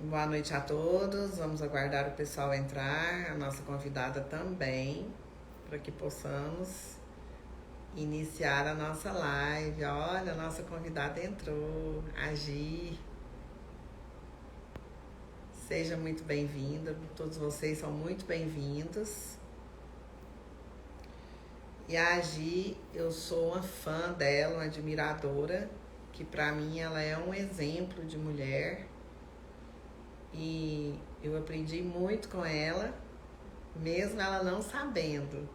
Boa noite a todos. Vamos aguardar o pessoal entrar, a nossa convidada também, para que possamos iniciar a nossa live. Olha, a nossa convidada entrou, a Gi. Seja muito bem-vinda, todos vocês são muito bem-vindos. E a Gi, eu sou uma fã dela, uma admiradora, que para mim ela é um exemplo de mulher. E eu aprendi muito com ela, mesmo ela não sabendo.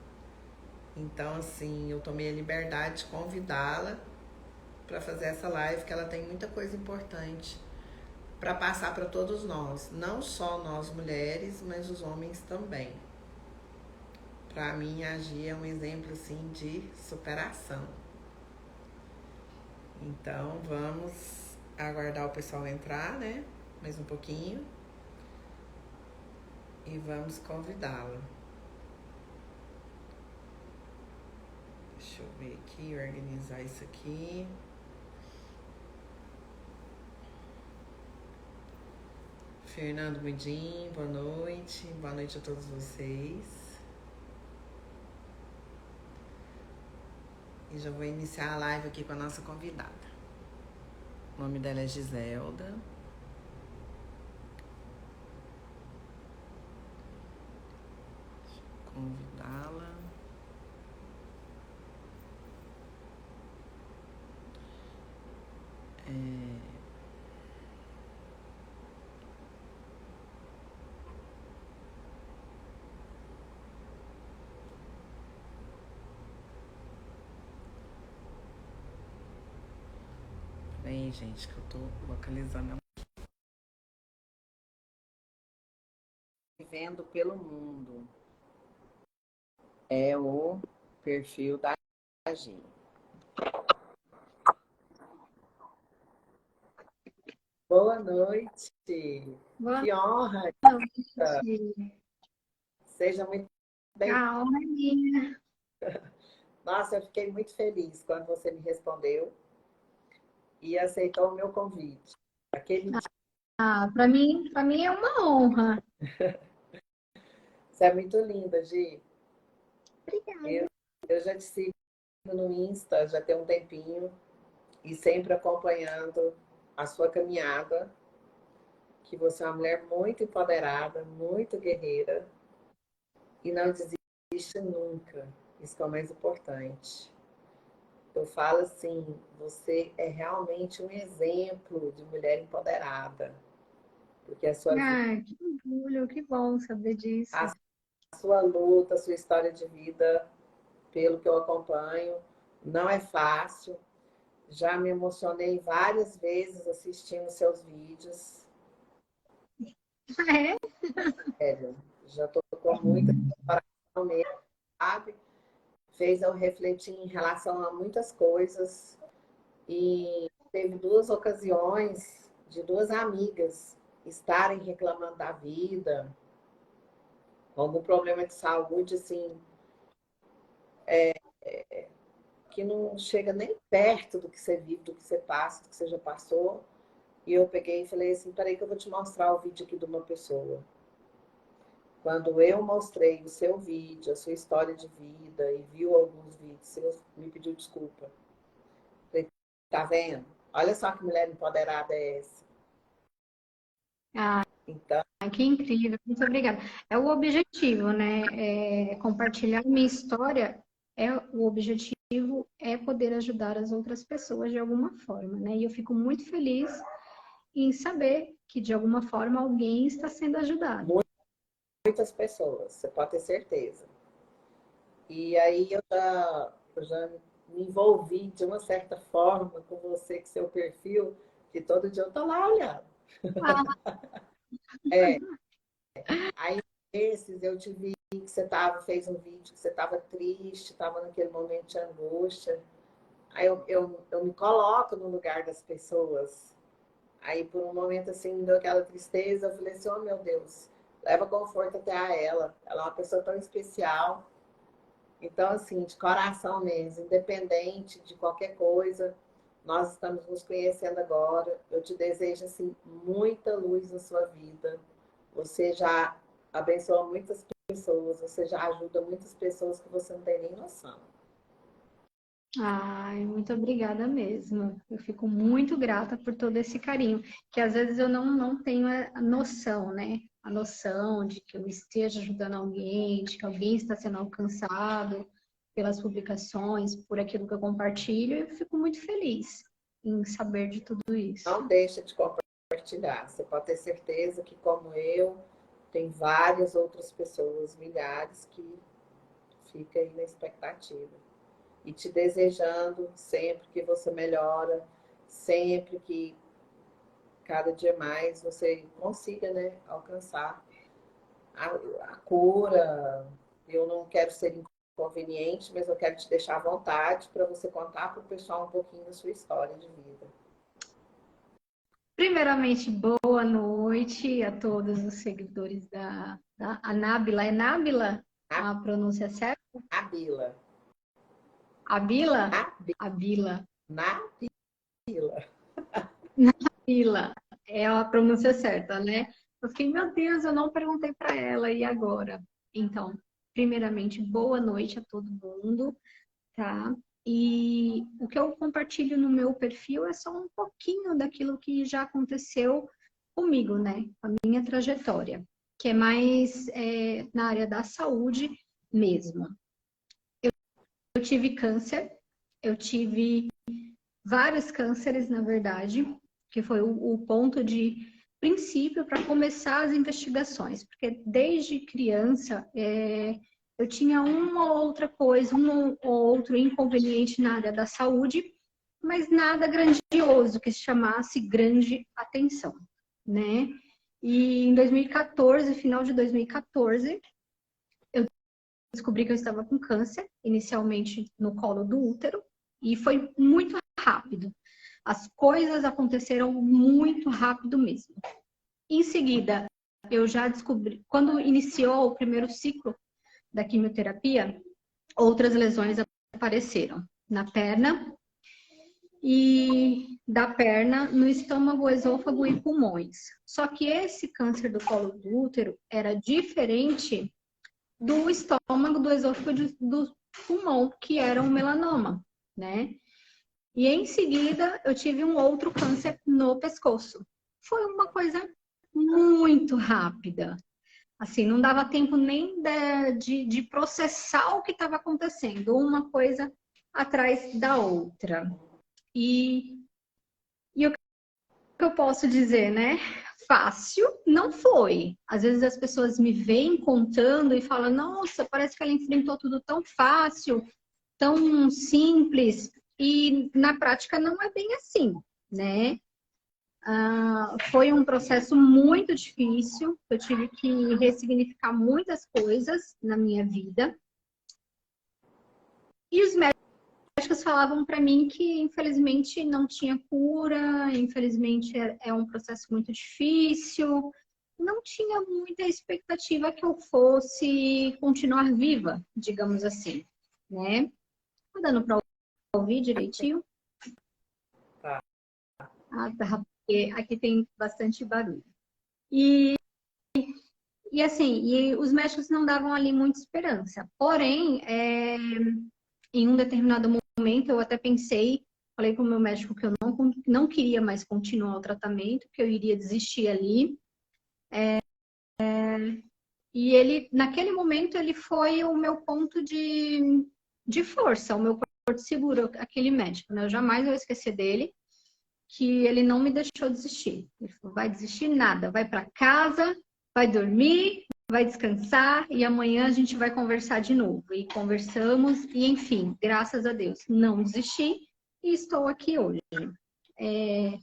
Então, assim, eu tomei a liberdade de convidá-la para fazer essa live, que ela tem muita coisa importante para passar para todos nós, não só nós mulheres, mas os homens também. Para mim, a Gia é um exemplo assim de superação. Então, vamos aguardar o pessoal entrar, né? Mais um pouquinho. E vamos convidá-la. Deixa eu ver aqui, organizar isso aqui. Fernando Mudim, boa noite. Boa noite a todos vocês. E já vou iniciar a live aqui com a nossa convidada. O nome dela é Giselda. Convidá-la. Peraí, gente, que eu tô localizando. Vivendo pelo mundo. É o perfil da Gi. Boa noite. Boa Que honra. noite. Seja muito bem. A honra é minha. Nossa, eu fiquei muito feliz quando você me respondeu e aceitou o meu convite. Aquele dia. Para mim é uma honra. Você é muito linda, Gi. Obrigada. Eu já te sigo no Insta já tem um tempinho e sempre acompanhando a sua caminhada, que você é uma mulher muito empoderada, muito guerreira e não desiste nunca. Isso que é o mais importante. Eu falo assim, você é realmente um exemplo de mulher empoderada, porque a sua vida, Que orgulho, que bom saber disso. a sua luta, a sua história de vida, pelo que eu acompanho, não é fácil. Já me emocionei várias vezes assistindo seus vídeos. É? Sério, já tocou muito coração mesmo, sabe? Fez eu refletir em relação a muitas coisas. E teve duas ocasiões de duas amigas estarem reclamando da vida, com algum problema de saúde, assim, que não chega nem perto do que você vive, do que você passa, do que você já passou. E eu peguei e falei assim, peraí que eu vou te mostrar o vídeo aqui de uma pessoa. Quando eu mostrei o seu vídeo, a sua história de vida e viu alguns vídeos seus, me pediu desculpa. Falei, tá vendo? Olha só que mulher empoderada é essa. Ah, Então, que incrível. Muito obrigada. É o objetivo, né? Compartilhar minha história o objetivo é poder ajudar as outras pessoas de alguma forma, né? E eu fico muito feliz em saber que de alguma forma alguém está sendo ajudado. muitas pessoas, você pode ter certeza. E aí eu já me envolvi de uma certa forma com você, com seu perfil, que todo dia eu tô lá olhando. Ah, É, aí esses eu te vi que você fez um vídeo que você estava triste, estava naquele momento de angústia. Aí eu me coloco no lugar das pessoas. Aí por um momento assim, me deu aquela tristeza, eu falei assim, oh meu Deus, leva conforto até a ela. Ela é uma pessoa tão especial. Então, assim, de coração mesmo, independente de qualquer coisa, Nós estamos nos conhecendo agora. Eu te desejo, assim, muita luz na sua vida. Você já abençoa muitas pessoas, você já ajuda muitas pessoas que você não tem nem noção. Ai, muito obrigada mesmo. Eu fico muito grata por todo esse carinho, que às vezes eu não tenho a noção, né? A noção de que eu esteja ajudando alguém, de que alguém está sendo alcançado pelas publicações, por aquilo que eu compartilho, e eu fico muito feliz em saber de tudo isso. Não deixa de compartilhar. Você pode ter certeza que, como eu, tem várias outras pessoas, milhares, que ficam aí na expectativa. E te desejando sempre que você melhora, sempre que cada dia mais você consiga, né, alcançar a cura. Eu não quero ser inconveniente, mas eu quero te deixar à vontade para você contar para o pessoal um pouquinho da sua história de vida. Primeiramente, boa noite a todos os seguidores da Anábila. É Nábila A, a pronúncia certa? a Bila. Abila? A, Abila. na Bila. Abila. É a pronúncia certa, né? Eu fiquei, meu Deus, eu não perguntei para ela, e agora? Então, primeiramente, boa noite a todo mundo, tá? E o que eu compartilho no meu perfil é só um pouquinho daquilo que já aconteceu comigo, né? A minha trajetória, que é mais na área da saúde mesmo. Eu tive câncer, eu tive vários cânceres, na verdade, que foi o ponto de princípio para começar as investigações, porque desde criança eu tinha uma ou outra coisa, um ou outro inconveniente na área da saúde, mas nada grandioso que se chamasse grande atenção, né? E em 2014, final de 2014, eu descobri que eu estava com câncer, inicialmente no colo do útero, e foi muito rápido. As coisas aconteceram muito rápido mesmo. Em seguida, eu já descobri, quando iniciou o primeiro ciclo da quimioterapia, outras lesões apareceram na perna e da perna no estômago, esôfago e pulmões. Só que esse câncer do colo do útero era diferente do estômago, do esôfago e do pulmão, que era um melanoma, né? E em seguida eu tive um outro câncer no pescoço. Foi uma coisa muito rápida. Assim, não dava tempo nem de processar o que estava acontecendo, uma coisa atrás da outra. E o que eu posso dizer, né? Fácil não foi. Às vezes as pessoas me veem contando e falam: nossa, parece que ela enfrentou tudo tão fácil, tão simples. E na prática não é bem assim, né? Foi um processo muito difícil. Eu tive que ressignificar muitas coisas na minha vida. E os médicos falavam para mim que, infelizmente, não tinha cura, infelizmente é um processo muito difícil. Não tinha muita expectativa que eu fosse continuar viva, digamos assim, né? Tá dando para ouvir direitinho? Tá. Ah, tá, porque aqui tem bastante barulho. E assim, e os médicos não davam ali muita esperança. Porém, em um determinado momento, eu até pensei, falei com o meu médico que eu não queria mais continuar o tratamento, que eu iria desistir ali. E ele, naquele momento, ele foi o meu ponto de força, o meu porto seguro, aquele médico, né? Eu jamais vou esquecer dele, que ele não me deixou desistir. Ele falou: vai desistir nada, vai para casa, vai dormir, vai descansar e amanhã a gente vai conversar de novo. E conversamos e, enfim, graças a Deus, não desisti e estou aqui hoje. É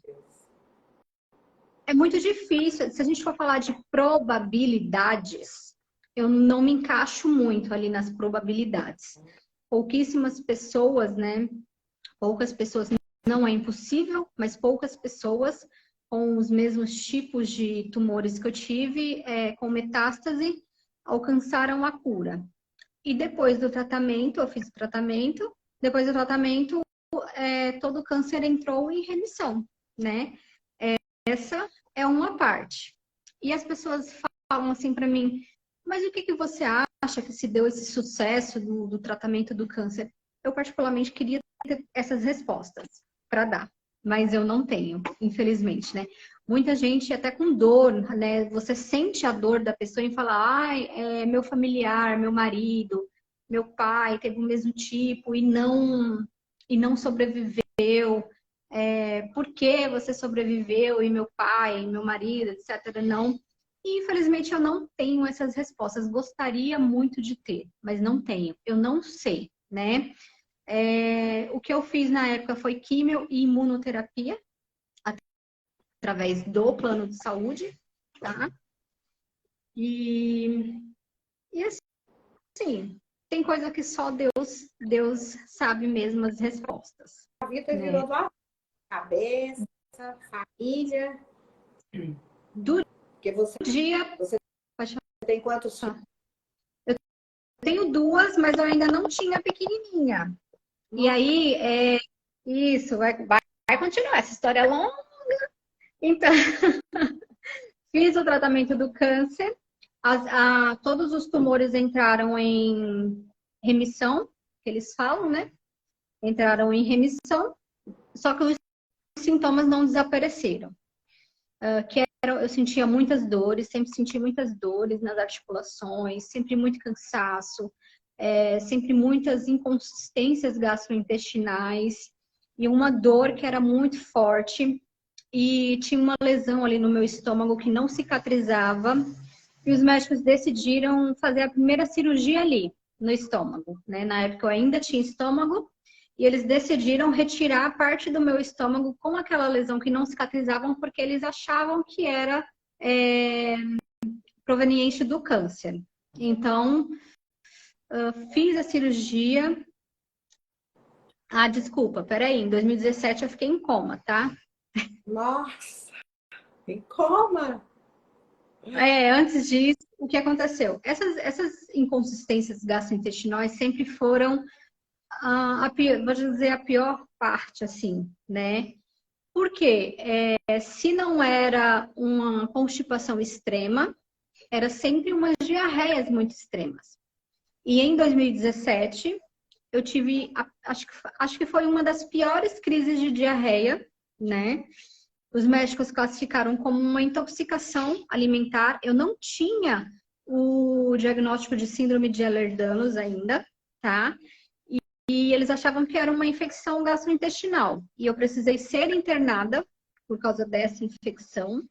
muito difícil, se a gente for falar de probabilidades, eu não me encaixo muito ali nas probabilidades. Pouquíssimas pessoas, né? Poucas pessoas, não é impossível, mas poucas pessoas com os mesmos tipos de tumores que eu tive, com metástase, alcançaram a cura. E depois do tratamento, eu fiz o tratamento, depois do tratamento, todo câncer entrou em remissão, né? Essa é uma parte. E as pessoas falam assim para mim, mas o que que você acha que se deu esse sucesso do tratamento do câncer? Eu particularmente queria ter essas respostas para dar, mas eu não tenho, infelizmente, né? Muita gente até com dor, né? Você sente a dor da pessoa e fala, ai, é meu familiar, meu marido, meu pai teve o mesmo tipo e não sobreviveu. Por que você sobreviveu e meu pai, meu marido, etc. Não. E, infelizmente, eu não tenho essas respostas. Gostaria muito de ter, mas não tenho. Eu não sei, né? O que eu fiz na época foi químio e imunoterapia, através do plano de saúde, tá? E assim, tem coisa que só Deus sabe mesmo as respostas, A vida né? virou do avesso. Cabeça, família. Do Porque dia... você Pode tem quantos filhos? falar. Tenho duas, mas eu ainda não tinha pequenininha. E Nossa, aí, isso, vai continuar. Essa história é longa. Então, fiz o tratamento do câncer. Todos os tumores entraram em remissão, que eles falam, né? Entraram em remissão, só que os sintomas não desapareceram. Eu sentia muitas dores, sempre senti muitas dores nas articulações, sempre muito cansaço, sempre muitas inconsistências gastrointestinais e uma dor que era muito forte. E tinha uma lesão ali no meu estômago que não cicatrizava. E os médicos decidiram fazer a primeira cirurgia ali, no estômago, né? Na época eu ainda tinha estômago, e eles decidiram retirar parte do meu estômago com aquela lesão que não cicatrizavam, porque eles achavam que era proveniente do câncer. Então, fiz a cirurgia. Desculpa, peraí, em 2017 eu fiquei em coma, tá? nossa, em coma. Antes disso, o que aconteceu? Essas inconsistências gastrointestinais sempre foram, vou dizer, a pior parte, assim, né? Por quê? Se não era uma constipação extrema, era sempre umas diarreias muito extremas. E em 2017, eu tive, acho que foi uma das piores crises de diarreia, né? Os médicos classificaram como uma intoxicação alimentar. Eu não tinha o diagnóstico de síndrome de Ehlers-Danlos ainda, tá? E eles achavam que era uma infecção gastrointestinal. E eu precisei ser internada por causa dessa infecção.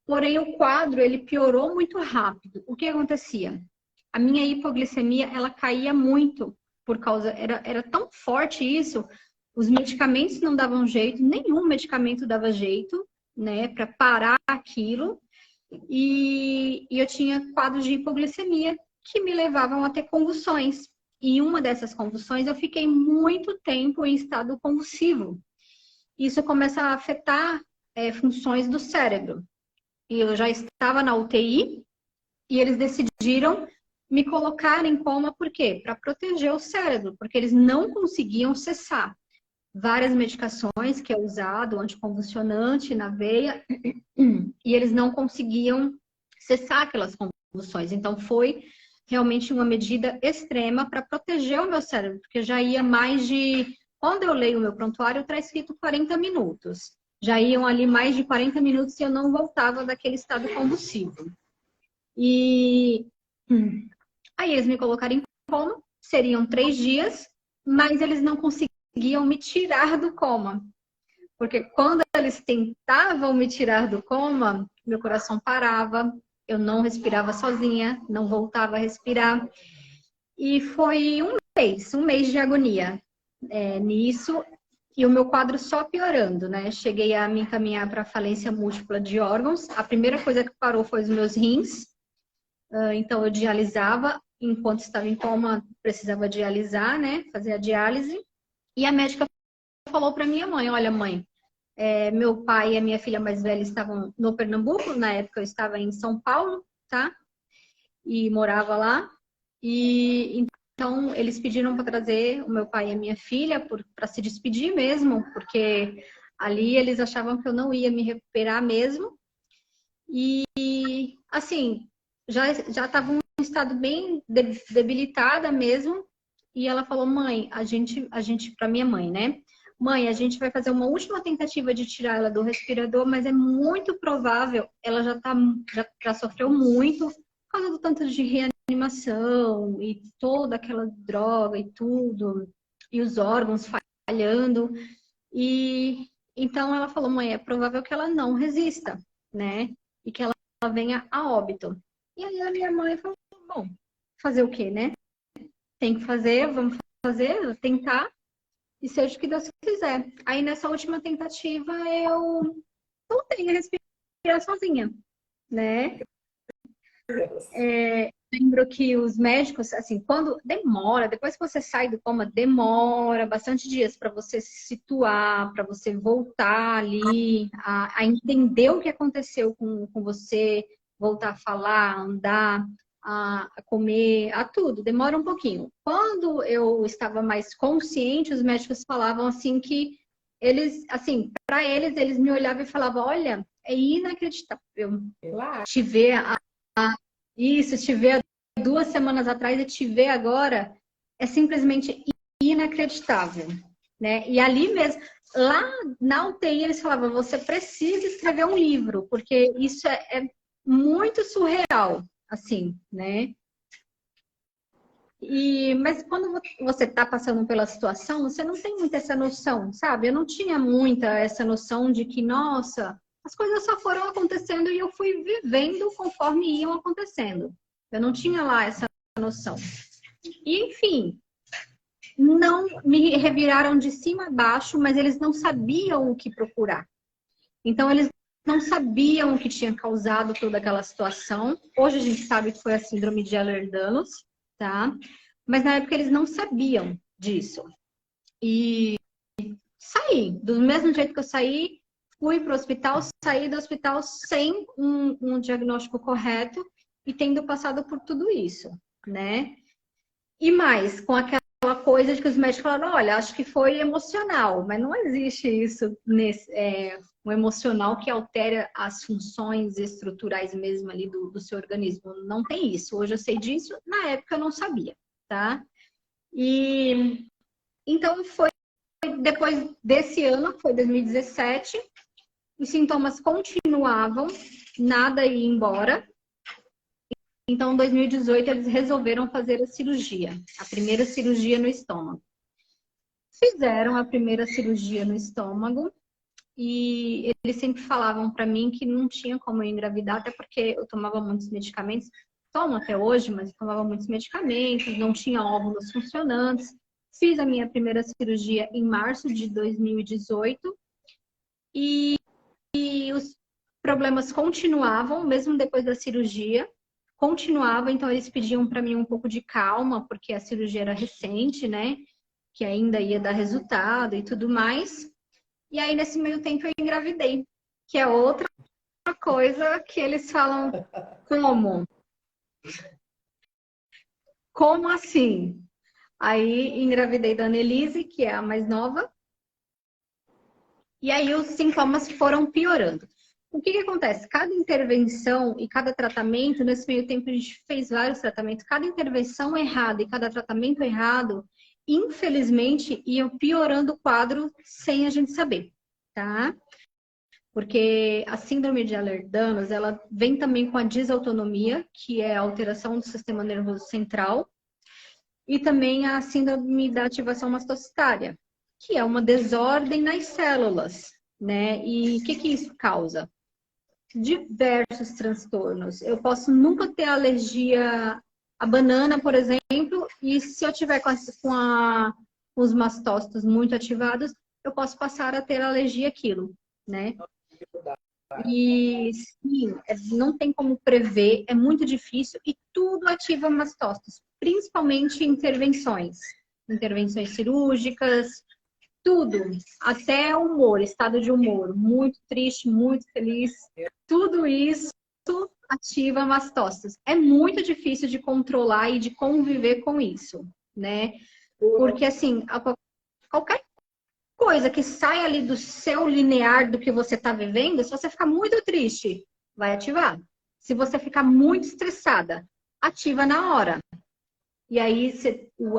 Porém, o quadro, ele piorou muito rápido. O que acontecia? A minha hipoglicemia, ela caía muito por causa... Era tão forte isso, os medicamentos não davam jeito, nenhum medicamento dava jeito, né, para parar aquilo. E eu tinha quadros de hipoglicemia que me levavam a ter convulsões. E em uma dessas convulsões, eu fiquei muito tempo em estado convulsivo. Isso começa a afetar funções do cérebro. E eu já estava na UTI e eles decidiram me colocar em coma, por quê? Para proteger o cérebro, porque eles não conseguiam cessar várias medicações que é usado, anticonvulsionante na veia, e eles não conseguiam cessar aquelas convulsões. Então foi realmente uma medida extrema para proteger o meu cérebro, porque já ia mais de... Quando eu leio o meu prontuário, está escrito 40 minutos. Já iam ali mais de 40 minutos e eu não voltava daquele estado convulsivo. E aí eles me colocaram em coma, seriam 3 dias, mas eles não conseguiam me tirar do coma. Porque quando eles tentavam me tirar do coma, meu coração parava, eu não respirava sozinha, não voltava a respirar. E foi um mês de agonia nisso, e o meu quadro só piorando, né? Cheguei a me encaminhar para falência múltipla de órgãos. A primeira coisa que parou foi os meus rins. Então, eu dialisava, enquanto estava em coma, precisava dialisar, né? Fazer a diálise. E a médica falou para minha mãe, olha, mãe, meu pai e a minha filha mais velha estavam no Pernambuco, na época eu estava em São Paulo, tá? E morava lá. E Então, eles pediram para trazer o meu pai e a minha filha para se despedir mesmo, porque ali eles achavam que eu não ia me recuperar mesmo. E, assim, já estava em um estado bem debilitada mesmo. E ela falou, mãe, para minha mãe, né? Mãe, a gente vai fazer uma última tentativa de tirar ela do respirador, mas é muito provável, ela já sofreu muito por causa do tanto de reanimação e toda aquela droga e tudo, e os órgãos falhando. E então ela falou, mãe, é provável que ela não resista, né? E que ela venha a óbito. E aí a minha mãe falou, bom, fazer o quê, né? Tem que fazer, vamos fazer, tentar, e seja o que Deus quiser. Aí nessa última tentativa eu voltei a respirar sozinha, né? Lembro que os médicos, assim, quando demora, depois que você sai do coma, demora bastante dias para você se situar, para você voltar ali, a entender o que aconteceu com você, voltar a falar, a andar, a comer, a tudo. Demora um pouquinho. Quando eu estava mais consciente, os médicos falavam assim que eles, assim, para eles, eles me olhavam e falavam, olha, é inacreditável te ver isso, te ver 2 semanas atrás e te ver agora é simplesmente inacreditável, né? E ali mesmo, lá na UTI eles falavam, você precisa escrever um livro, porque isso é muito surreal, assim, né? Mas quando você está passando pela situação, você não tem muita essa noção, sabe? Eu não tinha muita essa noção de que, nossa, as coisas só foram acontecendo e eu fui vivendo conforme iam acontecendo. Eu não tinha lá essa noção. E, enfim, não me reviraram de cima a baixo, mas eles não sabiam o que procurar. Então, eles não sabiam o que tinha causado toda aquela situação. Hoje a gente sabe que foi a síndrome de Ehlers-Danlos, tá? Mas na época eles não sabiam disso. E saí, do mesmo jeito que eu saí, fui para o hospital, saí do hospital sem um diagnóstico correto e tendo passado por tudo isso, né? E mais, com aquela coisa de que os médicos falaram, olha, acho que foi emocional, mas não existe isso um emocional que altera as funções estruturais mesmo ali do seu organismo. Não tem isso. Hoje eu sei disso, na época eu não sabia, tá? E então foi depois desse ano, foi 2017, os sintomas continuavam, nada ia embora. Então, em 2018, eles resolveram fazer a cirurgia, a primeira cirurgia no estômago. Fizeram a primeira cirurgia no estômago e eles sempre falavam para mim que não tinha como eu engravidar, até porque eu tomava muitos medicamentos, tomo até hoje, mas eu tomava muitos medicamentos, não tinha óvulos funcionantes. Fiz a minha primeira cirurgia em março de 2018 e os problemas continuavam, mesmo depois da cirurgia. Continuava, então eles pediam para mim um pouco de calma, porque a cirurgia era recente, né? Que ainda ia dar resultado e tudo mais. E aí, nesse meio tempo, eu engravidei, que é outra coisa que eles falam, como? Como assim? Aí, engravidei da Annelise, que é a mais nova. E aí, os sintomas foram piorando. O que acontece? Cada intervenção e cada tratamento, nesse meio tempo a gente fez vários tratamentos, cada intervenção errada e cada tratamento errado, infelizmente, ia piorando o quadro sem a gente saber, tá? Porque a síndrome de Ehlers-Danlos, ela vem também com a desautonomia, que é a alteração do sistema nervoso central, e também a síndrome da ativação mastocitária, que é uma desordem nas células, né? E o que isso causa? Diversos transtornos. Eu posso nunca ter alergia à banana, por exemplo, e se eu tiver com os mastócitos muito ativados, eu posso passar a ter alergia àquilo, né? E sim, não tem como prever, é muito difícil e tudo ativa mastócitos, principalmente intervenções cirúrgicas, tudo, até humor, estado de humor, muito triste, muito feliz, tudo isso ativa mastócitos. É muito difícil de controlar e de conviver com isso, né? Porque, assim, qualquer coisa que sai ali do seu linear do que você está vivendo, se você ficar muito triste, vai ativar. Se você ficar muito estressada, ativa na hora. E aí,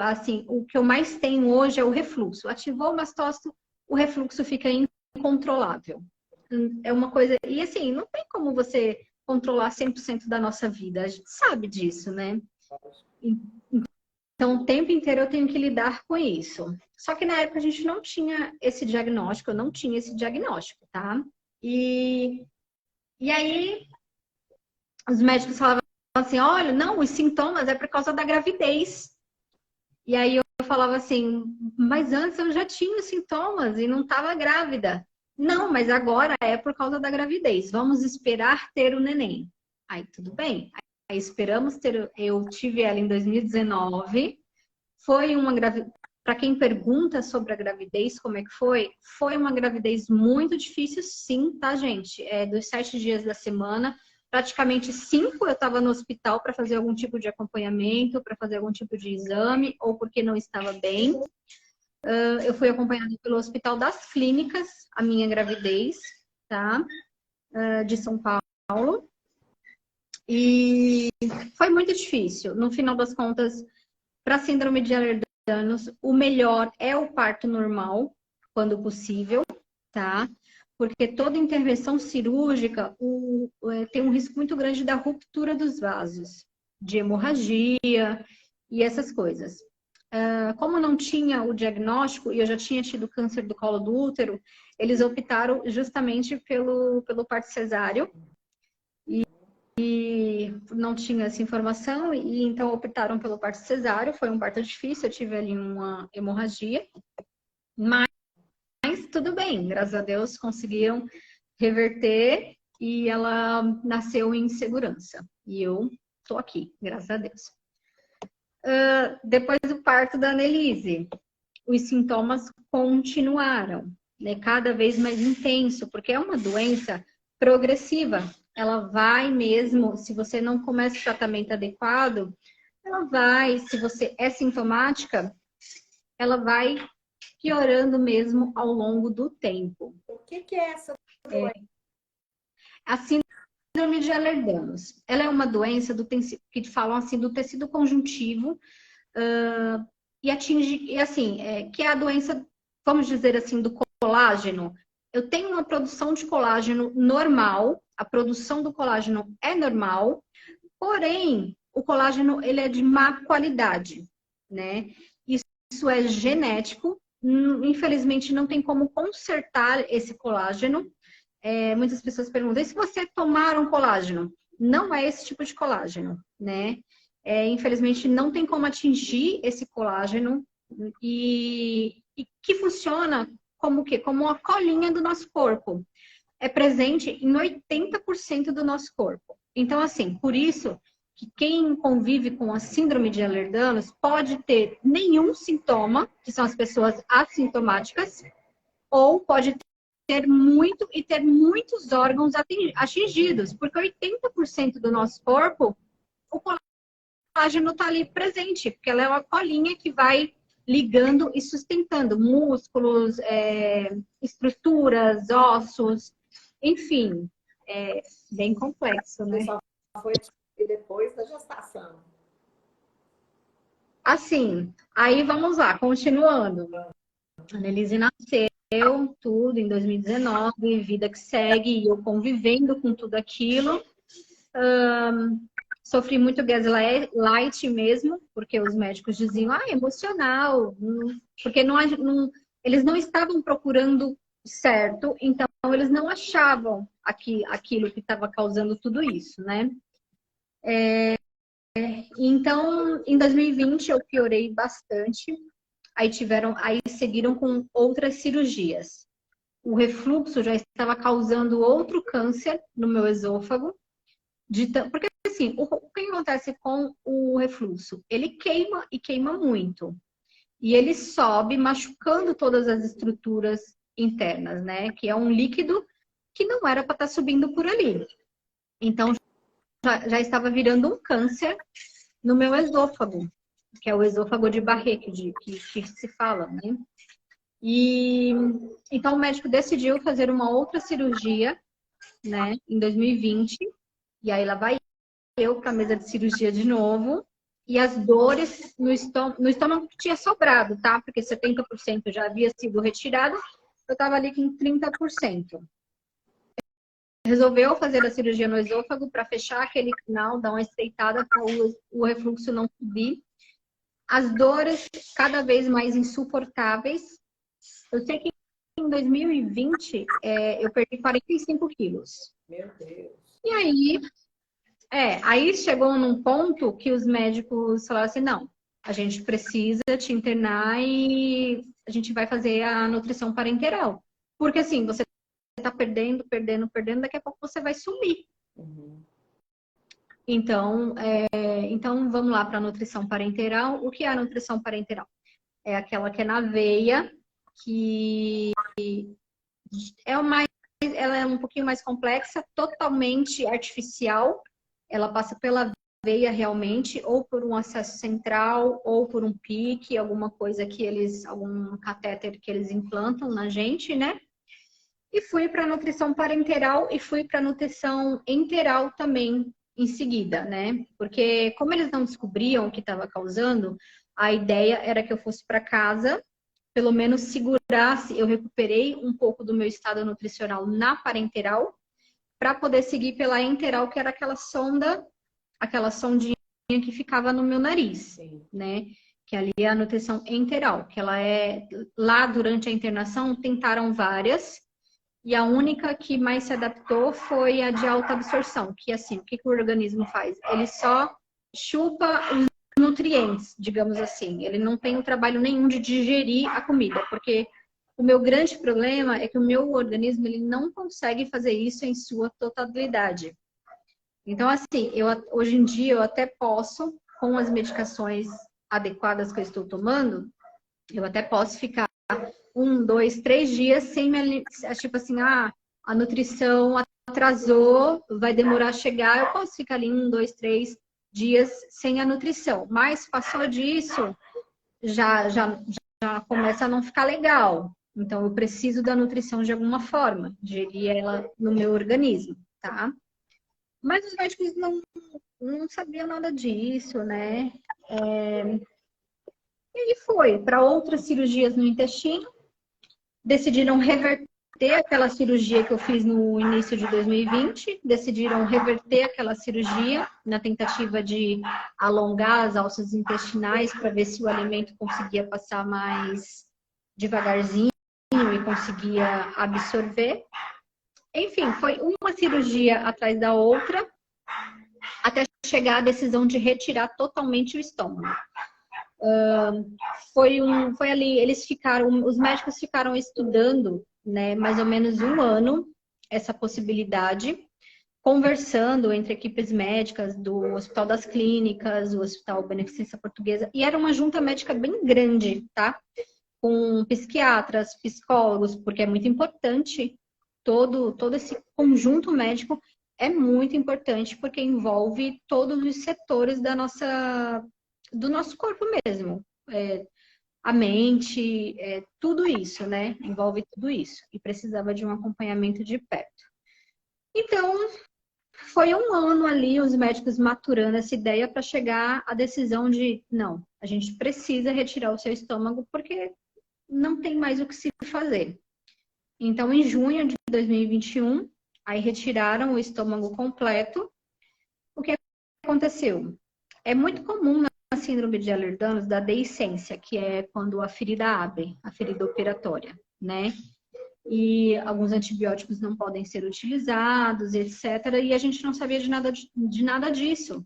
assim, o que eu mais tenho hoje é o refluxo. Ativou o mastócito, o refluxo fica incontrolável. É uma coisa... E assim, não tem como você controlar 100% da nossa vida. A gente sabe disso, né? Então, o tempo inteiro eu tenho que lidar com isso. Só que na época a gente não tinha esse diagnóstico, eu não tinha esse diagnóstico, tá? E aí, os médicos falavam assim, olha, não, os sintomas é por causa da gravidez. E aí eu falava assim, mas antes eu já tinha sintomas e não estava grávida. Não, mas agora é por causa da gravidez. Vamos esperar ter o neném. Aí tudo bem. Aí esperamos ter. Eu tive ela em 2019. Foi uma gravidez. Para quem pergunta sobre a gravidez, como é que foi? Foi uma gravidez muito difícil, sim, tá, gente? Dos 7 dias da semana, praticamente 5 eu estava no hospital para fazer algum tipo de acompanhamento, para fazer algum tipo de exame, ou porque não estava bem. Eu fui acompanhada pelo Hospital das Clínicas, a minha gravidez, tá? De São Paulo. E foi muito difícil. No final das contas, para síndrome de Ehlers-Danlos, o melhor é o parto normal, quando possível, tá? Porque toda intervenção cirúrgica tem um risco muito grande da ruptura dos vasos, de hemorragia e essas coisas. Como não tinha o diagnóstico e eu já tinha tido câncer do colo do útero, eles optaram justamente pelo parto cesáreo. E não tinha essa informação, e então optaram pelo parto cesáreo. Foi um parto difícil, eu tive ali uma hemorragia, mas tudo bem, graças a Deus conseguiram reverter e ela nasceu em segurança. E eu tô aqui, graças a Deus. Depois do parto da Annelise, os sintomas continuaram, né, cada vez mais intenso, porque é uma doença progressiva. Ela vai mesmo, se você não começa o tratamento adequado, ela vai, se você é sintomática, ela vai piorando mesmo ao longo do tempo. O que é essa doença? A síndrome de Ehlers-Danlos, ela é uma doença que falam assim do tecido conjuntivo e atinge, e assim, que é a doença, vamos dizer assim, do colágeno. Eu tenho uma produção de colágeno normal, a produção do colágeno é normal, porém, o colágeno ele é de má qualidade, né? Isso é genético, infelizmente não tem como consertar esse colágeno. Muitas pessoas perguntam, e se você tomar um colágeno? Não é esse tipo de colágeno, né? Infelizmente não tem como atingir esse colágeno e que funciona como o quê? Como uma colinha do nosso corpo. É presente em 80% do nosso corpo. Então, assim, por isso que quem convive com a síndrome de Ehlers-Danlos pode ter nenhum sintoma, que são as pessoas assintomáticas, ou pode ter muito e ter muitos órgãos atingidos, porque 80% do nosso corpo, o colágeno está ali presente, porque ela é uma colinha que vai ligando e sustentando músculos, estruturas, ossos, enfim, é bem complexo, né? Só foi depois da gestação. Assim, aí vamos lá, continuando. A Annelise nasceu, tudo em 2019, vida que segue, e eu convivendo com tudo aquilo. Sofri muito gaslight mesmo, porque os médicos diziam, emocional, porque eles não estavam procurando certo, então eles não achavam aquilo que estava causando tudo isso, né? Então, em 2020 eu piorei bastante, aí seguiram com outras cirurgias. O refluxo já estava causando outro câncer no meu esôfago, porque assim, o que acontece com o refluxo? Ele queima e queima muito. E ele sobe machucando todas as estruturas internas, né? Que é um líquido que não era para estar subindo por ali. Então, já estava virando um câncer no meu esôfago. que é o esôfago de Barré, que se fala, né? E então o médico decidiu fazer uma outra cirurgia, né, em 2020, e aí lá vai eu para a mesa de cirurgia de novo, e as dores no estômago que tinha sobrado, tá? Porque 70% já havia sido retirado, eu estava ali com 30%. Resolveu fazer a cirurgia no esôfago para fechar aquele canal, dar uma estreitada para o refluxo não subir. As dores cada vez mais insuportáveis. Eu sei que em 2020 eu perdi 45 quilos. Meu Deus. E aí chegou num ponto que os médicos falaram assim, não, a gente precisa te internar e a gente vai fazer a nutrição parenteral. Porque assim, você tá perdendo, daqui a pouco você vai sumir. Uhum. Então, então vamos lá para a nutrição parenteral. O que é a nutrição parenteral? É aquela que é na veia, que ela é um pouquinho mais complexa, totalmente artificial. Ela passa pela veia realmente, ou por um acesso central, ou por um pique, alguma coisa algum catéter que eles implantam na gente, né? E fui para nutrição parenteral e fui para nutrição enteral também em seguida, né? Porque como eles não descobriam o que estava causando, a ideia era que eu fosse para casa, pelo menos segurasse, eu recuperei um pouco do meu estado nutricional na parenteral, para poder seguir pela enteral, que era aquela sondinha que ficava no meu nariz, Sim. né? Que ali é a nutrição enteral, que ela é lá durante a internação tentaram várias. E a única que mais se adaptou foi a de alta absorção, que assim, o que o organismo faz? Ele só chupa os nutrientes, digamos assim. Ele não tem o trabalho nenhum de digerir a comida, porque o meu grande problema é que o meu organismo ele não consegue fazer isso em sua totalidade. Então, assim, hoje em dia eu até posso, com as medicações adequadas que eu estou tomando, eu até posso ficar 1, 2, 3 dias sem me... Tipo assim, a nutrição atrasou, vai demorar a chegar, eu posso ficar ali 1, 2, 3 dias sem a nutrição. Mas passou disso, já começa a não ficar legal. Então, eu preciso da nutrição de alguma forma, digerir ela no meu organismo, tá? Mas os médicos não sabiam nada disso, né? E foi para outras cirurgias no intestino, decidiram reverter aquela cirurgia que eu fiz no início de 2020, decidiram reverter aquela cirurgia na tentativa de alongar as alças intestinais para ver se o alimento conseguia passar mais devagarzinho e conseguia absorver. Enfim, foi uma cirurgia atrás da outra até chegar à decisão de retirar totalmente o estômago. Foi ali, os médicos ficaram estudando, né, mais ou menos 1 ano, essa possibilidade, conversando entre equipes médicas do Hospital das Clínicas, do Hospital Beneficência Portuguesa, e era uma junta médica bem grande, tá? Com psiquiatras, psicólogos, porque é muito importante, todo esse conjunto médico é muito importante, porque envolve todos os setores do nosso corpo mesmo. A mente, tudo isso, né? Envolve tudo isso. E precisava de um acompanhamento de perto. Então, foi 1 ano ali, os médicos maturando essa ideia para chegar à decisão de, não, a gente precisa retirar o seu estômago porque não tem mais o que se fazer. Então, em junho de 2021, aí retiraram o estômago completo. O que aconteceu? É muito comum na síndrome de Ehlers-Danlos da deiscência, que é quando a ferida abre, a ferida operatória, né? E alguns antibióticos não podem ser utilizados, etc. E a gente não sabia de nada disso.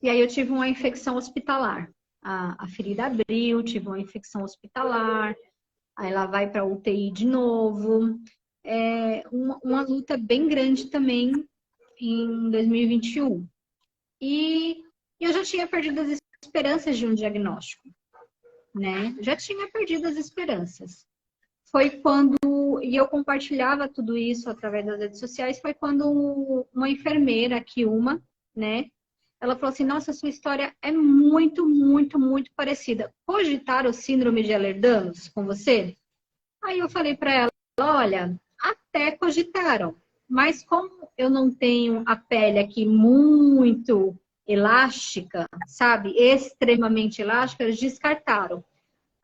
E aí eu tive uma infecção hospitalar. A ferida abriu, tive uma infecção hospitalar, aí ela vai para UTI de novo. Uma luta bem grande também em 2021. E eu já tinha perdido as esperanças de um diagnóstico, né? Já tinha perdido as esperanças. Foi quando, e eu compartilhava tudo isso através das redes sociais, foi quando uma enfermeira aqui, né, ela falou assim, nossa, sua história é muito, muito, muito parecida. Cogitaram síndrome de Ehlers-Danlos com você? Aí eu falei para ela, olha, até cogitaram, mas como eu não tenho a pele aqui muito elástica, sabe, extremamente elástica, eles descartaram.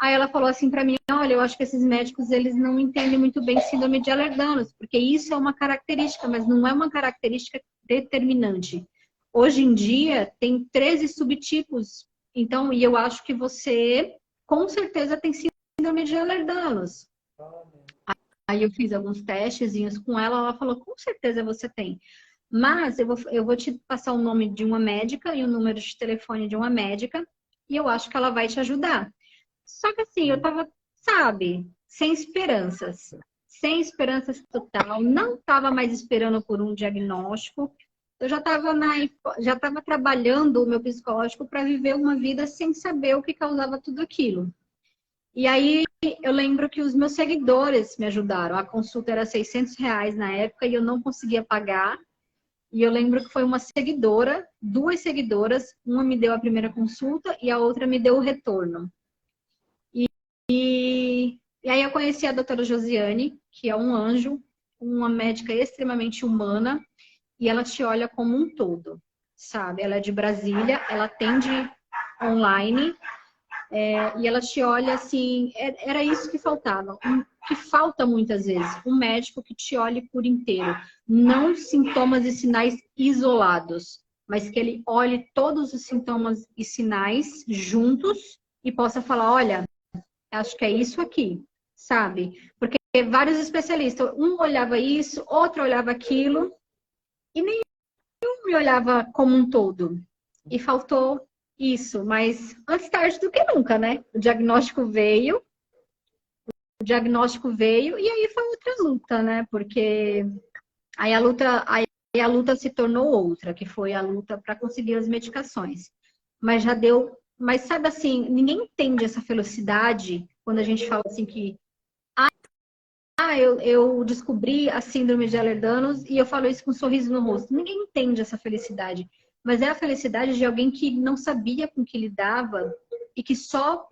Aí ela falou assim para mim, olha, eu acho que esses médicos, eles não entendem muito bem síndrome de Ehlers-Danlos, porque isso é uma característica, mas não é uma característica determinante. Hoje em dia, tem 13 subtipos, então, e eu acho que você, com certeza, tem síndrome de Ehlers-Danlos. Aí eu fiz alguns testezinhos com ela, ela falou, com certeza você tem. Mas eu vou te passar o nome de uma médica e o número de telefone de uma médica, e eu acho que ela vai te ajudar. Só que assim, eu tava, sabe, sem esperanças. Sem esperanças total. Não tava mais esperando por um diagnóstico. Eu já tava trabalhando o meu psicológico para viver uma vida sem saber o que causava tudo aquilo. E aí eu lembro que os meus seguidores me ajudaram. A consulta era R$ 600 na época e eu não conseguia pagar. E eu lembro que foi uma seguidora, duas seguidoras, uma me deu a primeira consulta e a outra me deu o retorno. E aí eu conheci a doutora Josiane, que é um anjo, uma médica extremamente humana, e ela te olha como um todo, sabe? Ela é de Brasília, ela atende online, e ela te olha assim, era isso que faltava, que falta muitas vezes, um médico que te olhe por inteiro, não sintomas e sinais isolados, mas que ele olhe todos os sintomas e sinais juntos e possa falar, olha, acho que é isso aqui, sabe? Porque vários especialistas, um olhava isso, outro olhava aquilo, e nenhum me olhava como um todo. E faltou isso, mas antes tarde do que nunca, né? O diagnóstico veio e aí foi outra luta, né? Porque aí a luta se tornou outra, que foi a luta para conseguir as medicações. Mas já deu, mas sabe assim, ninguém entende essa felicidade quando a gente fala assim que eu descobri a síndrome de Ehlers-Danlos e eu falo isso com um sorriso no rosto. Ninguém entende essa felicidade, mas é a felicidade de alguém que não sabia com que lidava e que só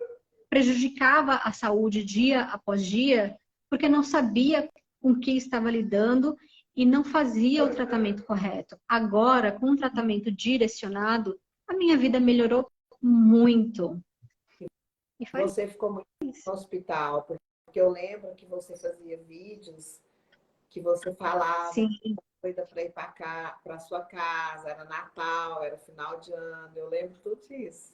prejudicava a saúde dia após dia, porque não sabia com que estava lidando e não fazia o tratamento correto. Agora, com o tratamento direcionado, a minha vida melhorou muito. E foi Você ficou muito no hospital, porque eu lembro que você fazia vídeos, que você falava sim. doida para ir para cá, para sua casa, era Natal, era final de ano, eu lembro tudo disso.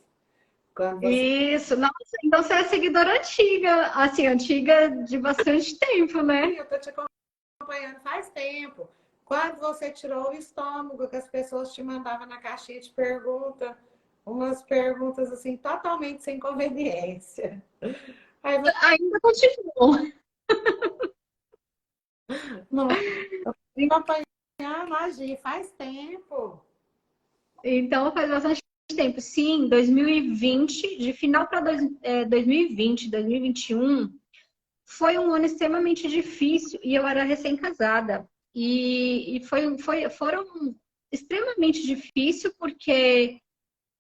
Quando você... Isso, nossa, então você é seguidora antiga, assim, antiga de bastante tempo, né? Eu tô te acompanhando faz tempo. Quando você tirou o estômago, que as pessoas te mandavam na caixinha de pergunta, umas perguntas assim, totalmente sem conveniência. Aí você, Ainda continuou. não, eu fui acompanhando, Agi, faz tempo. Então faz bastante tempo. Sim, 2020, de final para 2020, 2021, foi um ano extremamente difícil e eu era recém-casada. E foram extremamente difícil porque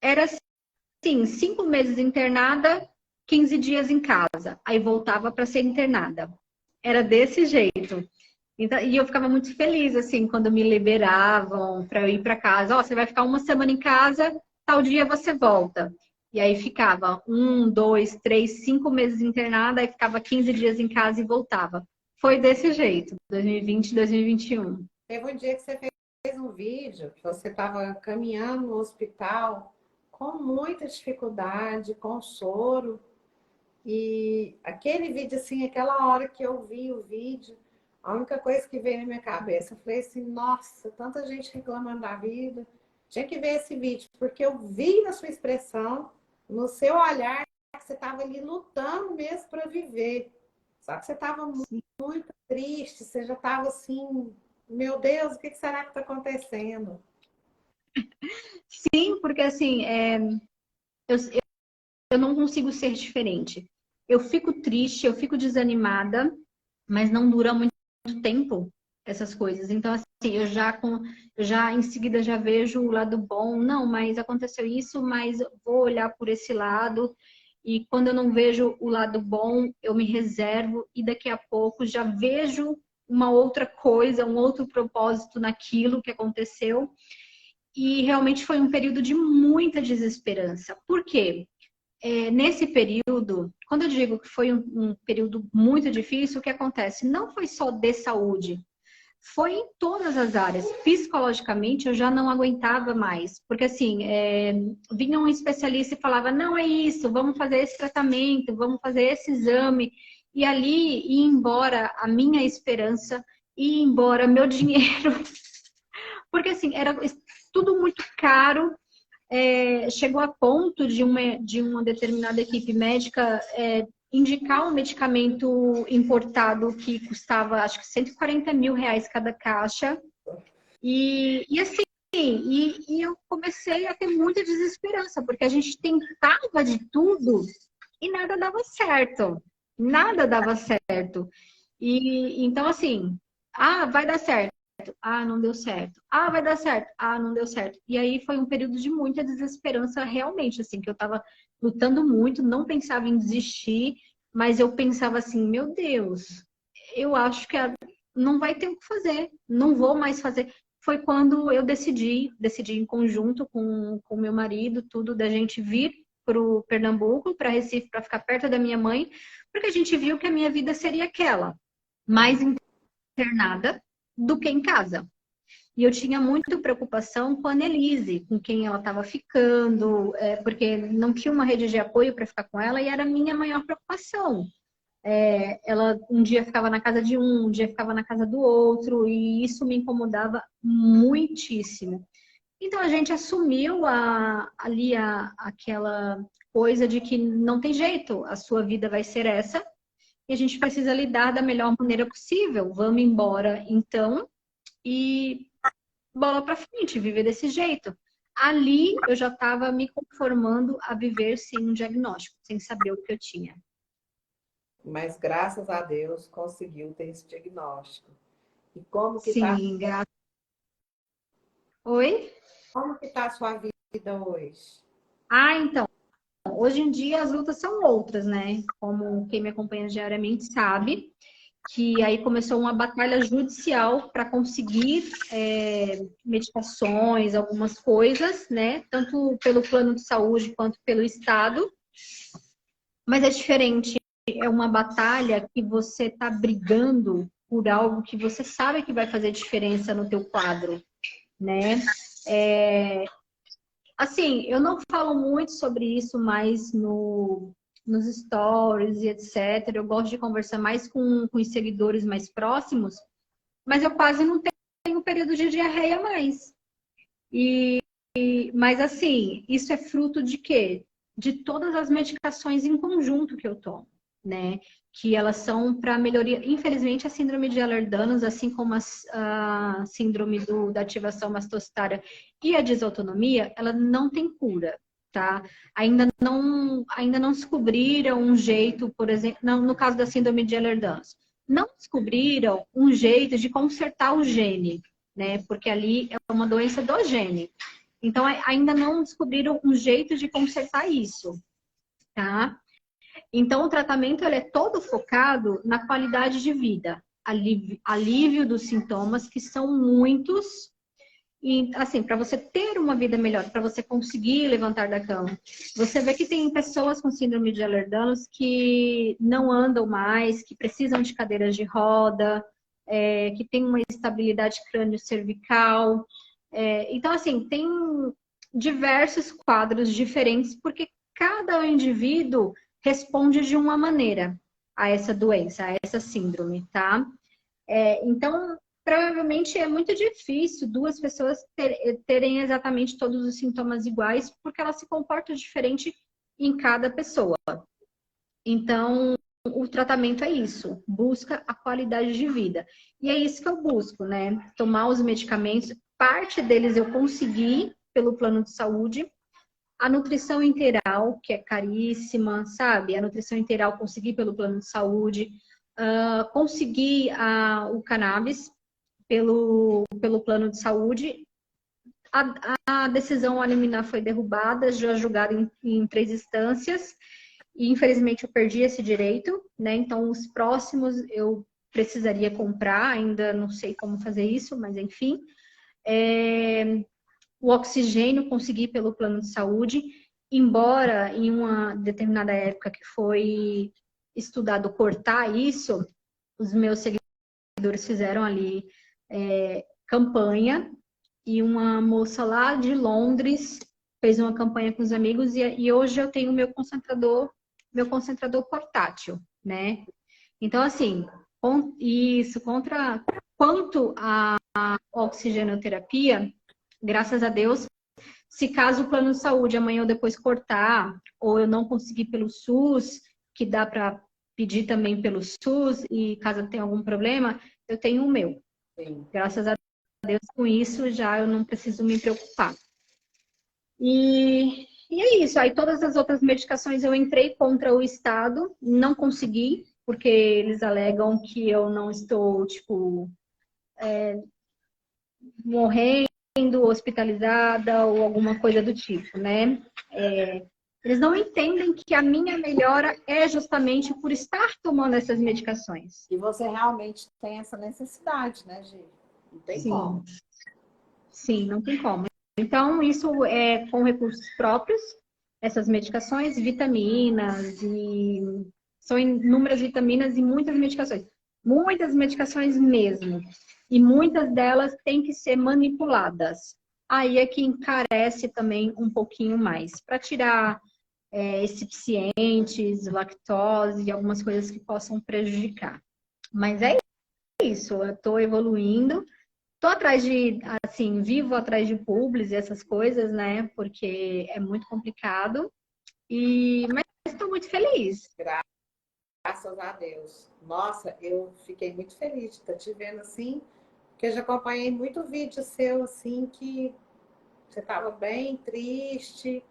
era assim, 5 meses internada, 15 dias em casa. Aí voltava para ser internada. Era desse jeito. Então, e eu ficava muito feliz, assim, quando me liberavam para eu ir para casa. Ó, você vai ficar uma semana em casa, tal dia você volta. E aí ficava 1, 2, 3, 5 meses internada, aí ficava 15 dias em casa e voltava. Foi desse jeito, 2020, 2021. Teve um dia que você fez um vídeo que você estava caminhando no hospital com muita dificuldade, com soro. E aquele vídeo, assim, aquela hora que eu vi o vídeo, a única coisa que veio na minha cabeça, eu falei assim, nossa, tanta gente reclamando da vida. Tinha que ver esse vídeo, porque eu vi na sua expressão, no seu olhar, que você estava ali lutando mesmo para viver. Só que você estava muito triste, você já estava assim, meu Deus, o que será que está acontecendo? Sim, porque assim, eu, eu não consigo ser diferente. Eu fico triste, eu fico desanimada, mas não dura muito tempo essas coisas. Então, assim, eu já em seguida já vejo o lado bom. Não, mas aconteceu isso, mas vou olhar por esse lado. E quando eu não vejo o lado bom, eu me reservo e daqui a pouco já vejo uma outra coisa, um outro propósito naquilo que aconteceu. E realmente foi um período de muita desesperança. Por quê? Nesse período, quando eu digo que foi um período muito difícil, o que acontece? Não foi só de saúde, foi em todas as áreas. Psicologicamente, eu já não aguentava mais. Porque, assim, vinha um especialista e falava, não é isso, vamos fazer esse tratamento, vamos fazer esse exame. E ali ia embora a minha esperança, ia embora meu dinheiro. Porque, assim, era tudo muito caro. Chegou a ponto de uma determinada equipe médica indicar um medicamento importado que custava, acho que R$ 140.000 cada caixa. E assim, e eu comecei a ter muita desesperança, porque a gente tentava de tudo e nada dava certo. Nada dava certo. E então, assim, vai dar certo. Ah, não deu certo. Ah, vai dar certo. Ah, não deu certo. E aí foi um período de muita desesperança, realmente, assim, que eu tava lutando muito, não pensava em desistir, mas eu pensava assim, meu Deus, eu acho que não vai ter o que fazer, não vou mais fazer. Foi quando eu decidi em conjunto com meu marido, tudo, da gente vir para o Pernambuco, para Recife, para ficar perto da minha mãe, porque a gente viu que a minha vida seria aquela, mais internada do que em casa. E eu tinha muita preocupação com a Annelise, com quem ela estava ficando, porque não tinha uma rede de apoio para ficar com ela e era a minha maior preocupação. Ela um dia ficava na casa de um dia ficava na casa do outro, e isso me incomodava muitíssimo. Então a gente assumiu aquela coisa de que não tem jeito, a sua vida vai ser essa, e a gente precisa lidar da melhor maneira possível. Vamos embora, então, e bola para frente, viver desse jeito. Ali eu já estava me conformando a viver sem um diagnóstico, sem saber o que eu tinha. Mas graças a Deus conseguiu ter esse diagnóstico. E como que tá, Sim, Oi? como que tá a sua vida hoje? Então, hoje em dia as lutas são outras, né? Como quem me acompanha diariamente sabe, que aí começou uma batalha judicial para conseguir medicações, algumas coisas, né? Tanto pelo plano de saúde quanto pelo Estado. Mas é diferente, é uma batalha que você está brigando por algo que você sabe que vai fazer diferença no teu quadro, né? Assim, eu não falo muito sobre isso mais nos stories e etc. Eu gosto de conversar mais com os seguidores mais próximos, mas eu quase não tenho período de diarreia mais. Mas assim, isso é fruto de quê? De todas as medicações em conjunto que eu tomo, né? Que elas são para melhoria. Infelizmente, a síndrome de Ehlers-Danlos, assim como a síndrome da ativação mastocitária e a desautonomia, ela não tem cura, tá? Ainda não descobriram um jeito, por exemplo, no caso da síndrome de Ehlers-Danlos, não descobriram um jeito de consertar o gene, né? Porque ali é uma doença do gene. Então, ainda não descobriram um jeito de consertar isso, tá? Então, o tratamento ele é todo focado na qualidade de vida, alívio dos sintomas, que são muitos, e assim, para você ter uma vida melhor, para você conseguir levantar da cama. Você vê que tem pessoas com síndrome de Ehlers-Danlos que não andam mais, que precisam de cadeiras de roda, que tem uma estabilidade crânio-cervical. Então, assim, tem diversos quadros diferentes, porque cada indivíduo responde de uma maneira a essa doença, a essa síndrome, tá? Então, provavelmente é muito difícil duas pessoas terem exatamente todos os sintomas iguais, porque elas se comportam diferente em cada pessoa. Então, o tratamento é isso, busca a qualidade de vida. E é isso que eu busco, né? Tomar os medicamentos, parte deles eu consegui pelo plano de saúde, a nutrição integral, que é caríssima, sabe? A nutrição integral consegui pelo plano de saúde, consegui o cannabis, pelo plano de saúde. A decisão a liminar foi derrubada, já julgada em 3 instâncias, e infelizmente eu perdi esse direito, né? Então, os próximos eu precisaria comprar, ainda não sei como fazer isso, mas enfim. O oxigênio consegui pelo plano de saúde, embora em uma determinada época que foi estudado cortar isso, os meus seguidores fizeram ali campanha, e uma moça lá de Londres fez uma campanha com os amigos, e hoje eu tenho meu concentrador portátil, né? Então, assim, quanto à oxigenoterapia, graças a Deus, se caso o plano de saúde amanhã ou depois cortar, ou eu não conseguir pelo SUS, que dá para pedir também pelo SUS, e caso tenha algum problema, eu tenho o meu. Sim. Graças a Deus, com isso já eu não preciso me preocupar. E é isso. Aí todas as outras medicações eu entrei contra o Estado, não consegui, porque eles alegam que eu não estou, tipo, morrendo, hospitalizada ou alguma coisa do tipo, né? Eles não entendem que a minha melhora é justamente por estar tomando essas medicações. E você realmente tem essa necessidade, né, Gi? Não tem como. Sim, não tem como. Então, isso é com recursos próprios, essas medicações, vitaminas, e são inúmeras vitaminas e muitas medicações. Muitas medicações mesmo. E muitas delas têm que ser manipuladas. Aí é que encarece também um pouquinho mais. Para tirar excipcientes, lactose e algumas coisas que possam prejudicar. Mas é isso, eu estou evoluindo. Tô atrás de, assim, vivo atrás de publis e essas coisas, né? Porque é muito complicado. Mas estou muito feliz. Graças a Deus. Nossa, eu fiquei muito feliz de estar te vendo assim, porque eu já acompanhei muito vídeo seu, assim, que você estava bem triste,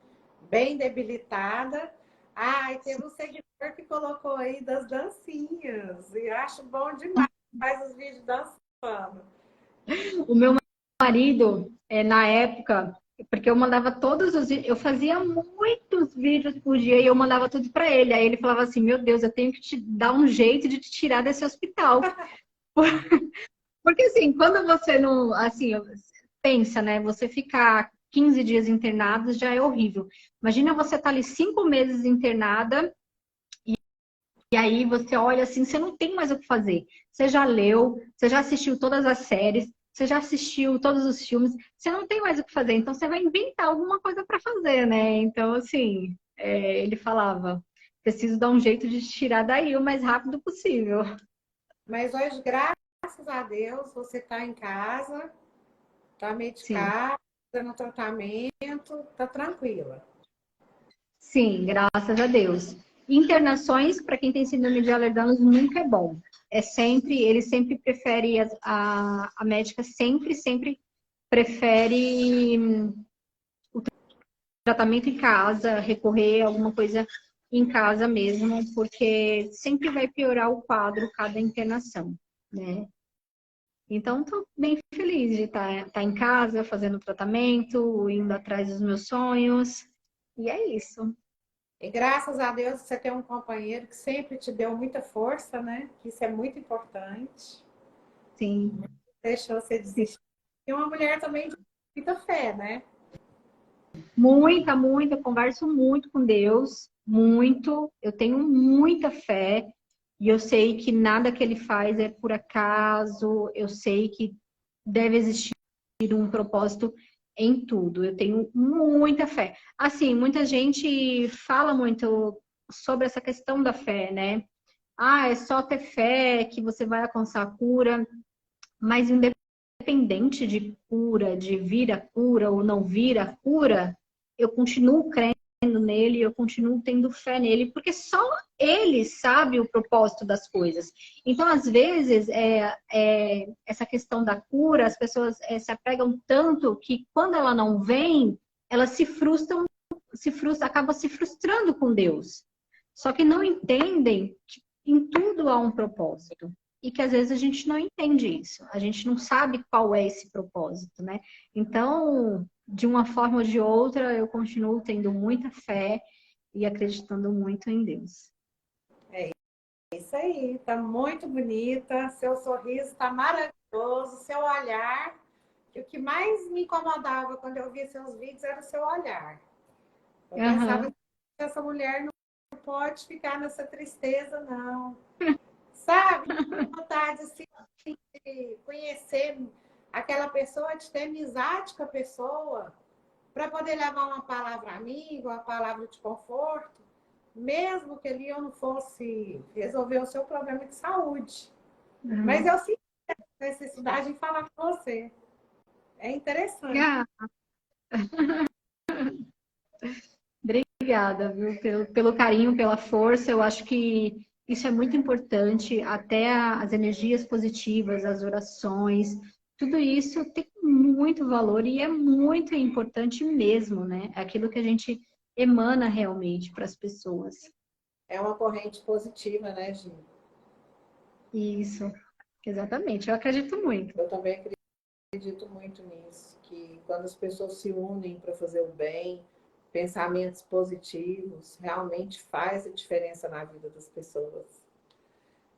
bem debilitada. Ah, e teve um seguidor que colocou aí das dancinhas. E eu acho bom demais, faz os vídeos dançando. O meu marido, na época, porque eu mandava todos os vídeos, eu fazia muitos vídeos por dia e eu mandava tudo para ele. Aí ele falava assim: Meu Deus, eu tenho que te dar um jeito de te tirar desse hospital. Porque assim, quando você não, assim, pensa, né? Você ficar 15 dias internado já é horrível. Imagina você estar ali 5 meses internada. E aí você olha assim, você não tem mais o que fazer. Você já leu, você já assistiu todas as séries, você já assistiu todos os filmes, você não tem mais o que fazer. Então você vai inventar alguma coisa para fazer, né? Então, assim, ele falava, preciso dar um jeito de te tirar daí o mais rápido possível. Mas hoje, graças a Deus, você está em casa, está Sim. medicada, no tratamento, está tranquila. Sim, graças a Deus. Internações, para quem tem síndrome de Ehlers-Danlos, nunca é bom. Ele sempre prefere, a médica sempre prefere o tratamento em casa, recorrer a alguma coisa em casa mesmo, porque sempre vai piorar o quadro cada internação, né? Então, estou bem feliz de estar em casa, fazendo tratamento, indo atrás dos meus sonhos, e é isso. E graças a Deus você tem um companheiro que sempre te deu muita força, né? Que isso é muito importante. Sim. Deixou você desistir. E uma mulher também de muita fé, né? Muita, muita. Converso muito com Deus, muito. Eu tenho muita fé e eu sei que nada que Ele faz é por acaso. Eu sei que deve existir um propósito em tudo. Eu tenho muita fé. Assim, muita gente fala muito sobre essa questão da fé, né? Ah, é só ter fé que você vai alcançar a cura, mas independente de cura, de vir a cura ou não vir a cura, eu continuo crendo nele, eu continuo tendo fé nele, porque só ele sabe o propósito das coisas. Então, às vezes, essa questão da cura, as pessoas se apegam tanto que quando ela não vem, elas se frustram, acabam se frustrando com Deus. Só que não entendem que em tudo há um propósito. e que às vezes a gente não entende isso, a gente não sabe qual é esse propósito, né? Então, de uma forma ou de outra, eu continuo tendo muita fé e acreditando muito em Deus. É isso aí, tá muito bonita, seu sorriso tá maravilhoso, seu olhar. E o que mais me incomodava quando eu via seus vídeos era o seu olhar. Eu pensava Aham. que essa mulher não pode ficar nessa tristeza, não. Sabe? Vontade assim, de conhecer aquela pessoa, de ter amizade com a pessoa, para poder levar uma palavra amiga, uma palavra de conforto, mesmo que ali eu não fosse resolver o seu problema de saúde. Mas Uhum. eu sinto necessidade de falar com você. É interessante. Ah, obrigada, viu, pelo carinho, pela força. Eu acho que isso é muito importante. Até as energias positivas, as orações, tudo isso tem muito valor e é muito importante mesmo, né? É aquilo que a gente emana realmente para as pessoas. É uma corrente positiva, né, Gi? Isso, exatamente. Eu acredito muito. Eu também acredito muito nisso, que quando as pessoas se unem para fazer o bem, pensamentos positivos, realmente faz a diferença na vida das pessoas.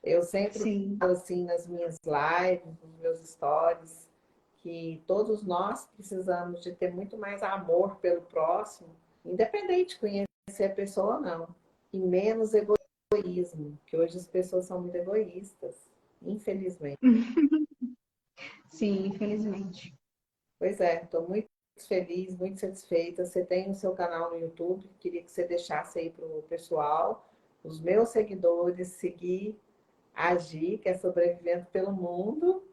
Eu sempre Sim, falo assim nas minhas lives, nos meus stories, que todos nós precisamos de ter muito mais amor pelo próximo, independente de conhecer a pessoa ou não, e menos egoísmo, que hoje as pessoas são muito egoístas, infelizmente. sim, infelizmente. Pois é, estou muito feliz, muito satisfeita. Você tem o seu canal no YouTube, queria que você deixasse aí para o pessoal, os meus seguidores, seguir a Gi, que é sobrevivendo pelo mundo.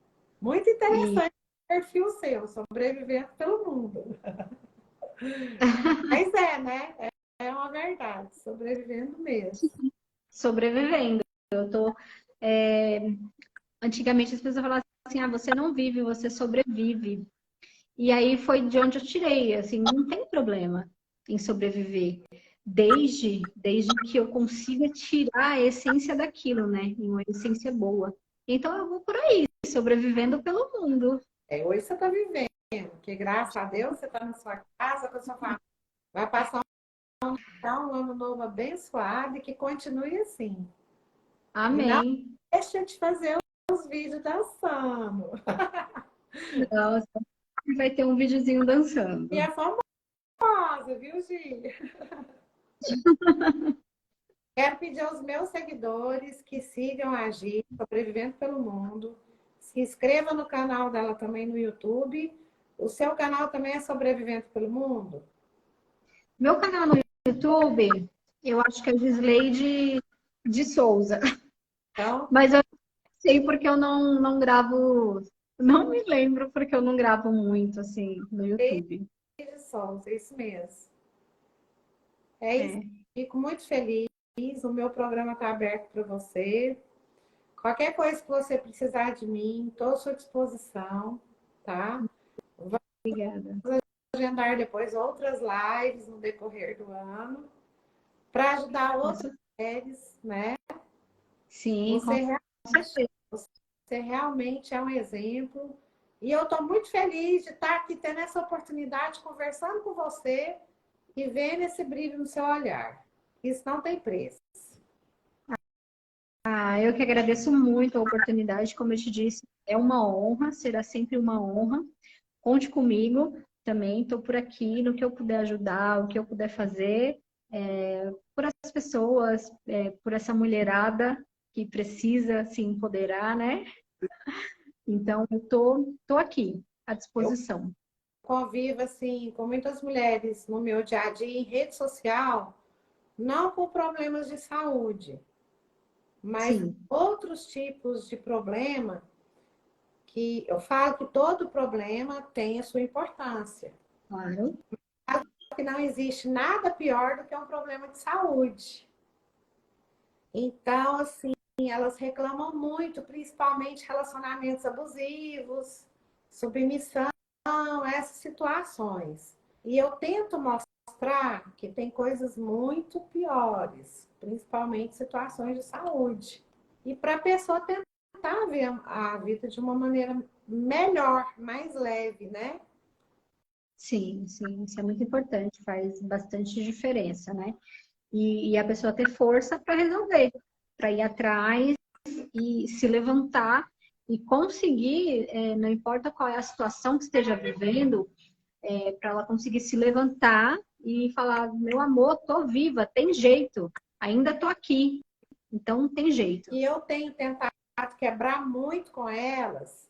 Muito E interessante o perfil seu, sobrevivendo pelo mundo. Mas é, né? É uma verdade, sobrevivendo mesmo. sobrevivendo. Eu tô, é, antigamente as pessoas falavam assim, ah, você não vive, você sobrevive. E aí foi de onde eu tirei, assim, não tem problema em sobreviver, desde que eu consiga tirar a essência daquilo, né? Em uma essência boa. Então eu vou por aí, sobrevivendo pelo mundo. É, hoje você está vivendo, que graças a Deus você está na sua casa com a sua família. Vai passar um ano novo abençoado e que continue assim. E não Amém. deixa de fazer os vídeos dançando. Nossa, vai ter um videozinho E dançando. é famosa, viu, Gi? Quero pedir aos meus seguidores que sigam a Gi, Sobrevivendo pelo Mundo. Se inscreva no canal dela também no YouTube. O seu canal também é Sobrevivendo pelo Mundo? Meu canal no YouTube, eu acho que é Gisleide de Souza. Então, Mas eu não sei porque eu não gravo. Não me lembro porque eu não gravo muito assim no YouTube. Leide Souza, isso mesmo. É isso. É. Fico muito feliz. O meu programa está aberto para você. Qualquer coisa que você precisar de mim, estou à sua disposição, tá? Vamos Obrigada. agendar depois outras lives no decorrer do ano para ajudar outras Nossa, mulheres, né? sim, com Você, certeza. você realmente é um exemplo. E eu estou muito feliz de estar aqui tendo essa oportunidade, conversando com você e vendo esse brilho no seu olhar. Isso não tem preço. Ah, eu que agradeço muito a oportunidade, como eu te disse, é uma honra, será sempre uma honra. Conte comigo também, estou por aqui no que eu puder ajudar, o que eu puder fazer, por essas pessoas, por essa mulherada que precisa se empoderar, né? Então, eu tô aqui, à Eu disposição. convivo assim com muitas mulheres no meu dia a dia em rede social, não com problemas de saúde, mas Sim, outros tipos de problema que eu falo que todo problema tem a sua importância. claro. Que não existe nada pior do que um problema de saúde. Então, assim, elas reclamam muito, principalmente relacionamentos abusivos, submissão, essas situações. E eu tento mostrar que tem coisas muito piores, principalmente situações de saúde. E para a pessoa tentar tentar ver a vida de uma maneira melhor, mais leve, né? Sim, sim, isso é muito importante, faz bastante diferença, né? E a pessoa ter força para resolver, para ir atrás e se levantar e conseguir, não importa qual é a situação que esteja vivendo, para ela conseguir se levantar e falar, meu amor, tô viva, tem jeito, ainda tô aqui, então tem jeito. E eu tenho tentado quebrar muito com elas,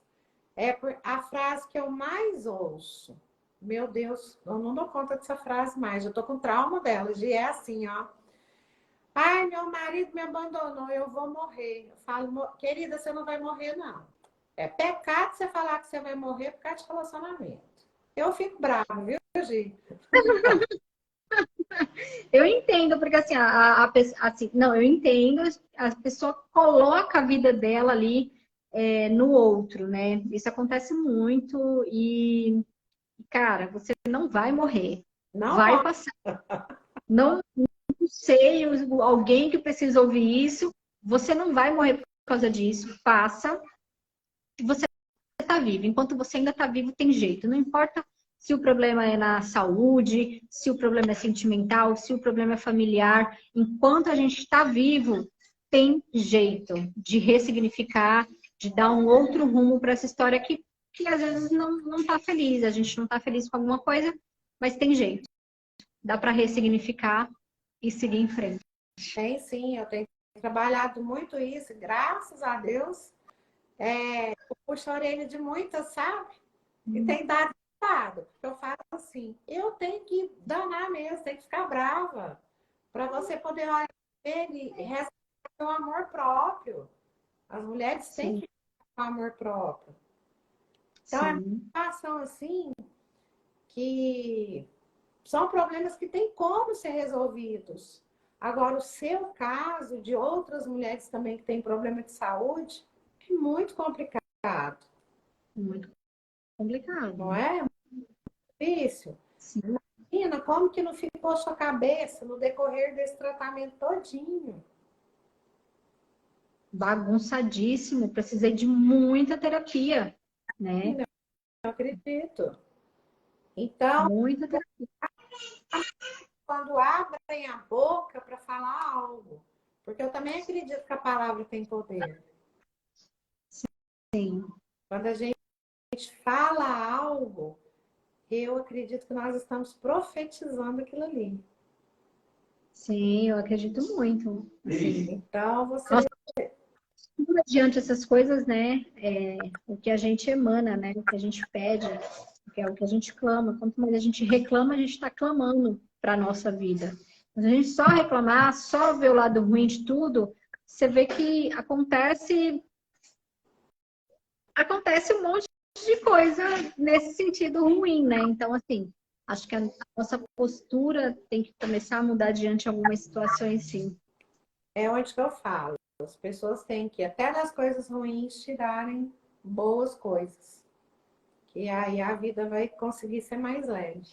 a frase que eu mais ouço. Meu Deus, eu não dou conta dessa frase mais, eu tô com trauma delas, e é assim, ó. Ai, meu marido me abandonou, eu vou morrer. Eu falo, querida, você não vai morrer, não. É pecado você falar que você vai morrer por causa de relacionamento. Eu fico brava, viu, Gi? Eu entendo, porque assim, assim, não, eu entendo, a pessoa coloca a vida dela ali no outro, né? Isso acontece muito e, cara, você não vai morrer, Não vai morre. passar. Não, não sei, alguém que precisa ouvir isso, você não vai morrer por causa disso, passa, você está vivo. Enquanto você ainda está vivo, tem jeito. Não importa se o problema é na saúde, se o problema é sentimental, se o problema é familiar. Enquanto a gente está vivo, tem jeito de ressignificar, de dar um outro rumo para essa história que às vezes não está feliz. A gente não está feliz com alguma coisa, mas tem jeito. Dá para ressignificar e seguir em frente. Tem sim, eu tenho trabalhado muito isso, graças a Deus. Eu puxo a orelha de muitas, sabe? E tem dado resultado. Porque eu falo assim, eu tenho que danar mesmo, tenho que ficar brava. Para você poder olhar ele e respeitar o amor próprio. As mulheres têm Sim, que ter amor próprio. Então, é uma sim. situação assim que são problemas que têm como ser resolvidos. Agora, o seu caso, de outras mulheres também que têm problema de saúde, é muito complicado, Muito complicado. não é? Difícil. Sim. Imagina como que não ficou sua cabeça no decorrer desse tratamento todinho. Bagunçadíssimo, precisei de muita terapia, né? Não acredito. Então, Muita terapia. quando abrem a boca para falar algo, porque eu também acredito que a palavra tem poder. Sim, Quando a gente fala algo, eu acredito que nós estamos profetizando aquilo ali. sim, eu acredito muito. Assim. Então, você. Nossa, tudo adiante essas coisas, né? O que a gente emana, né? O que a gente pede, que é o que a gente clama. Quanto mais a gente reclama, a gente está clamando para a nossa vida. Mas a gente só reclamar, só ver o lado ruim de tudo, você vê que acontece um monte de coisa nesse sentido ruim, né? Então, assim, acho que a nossa postura tem que começar a mudar diante de algumas situações, sim. É onde que eu falo. As pessoas têm que, até das coisas ruins, tirarem boas coisas. Que aí a vida vai conseguir ser mais leve.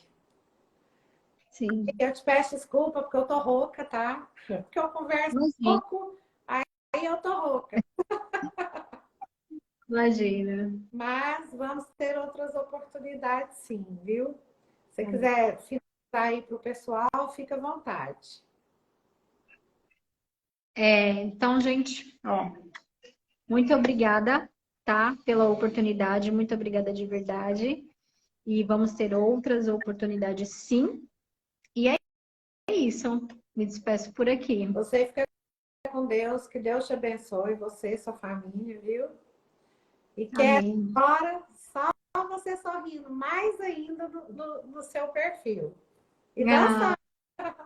Sim, Eu te peço desculpa porque eu tô rouca, tá? Porque eu converso imagina, pouco, aí eu tô rouca. imagina. Mas vamos ter outras oportunidades, sim, viu? Se você Tá bom. quiser finalizar aí para o pessoal, fica à vontade. Então, gente, ó, muito obrigada, tá? Pela oportunidade, muito obrigada de verdade. E vamos ter outras oportunidades, sim. E é isso. Me despeço por aqui. Você fica com Deus, que Deus te abençoe, você e sua família, viu? E quero Amém. agora só você sorrindo mais ainda no seu perfil. E Ah, dançando,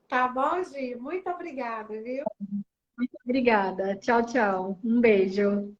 tá bom, Gi? Muito obrigada, viu? obrigada. Tchau, tchau. Um beijo.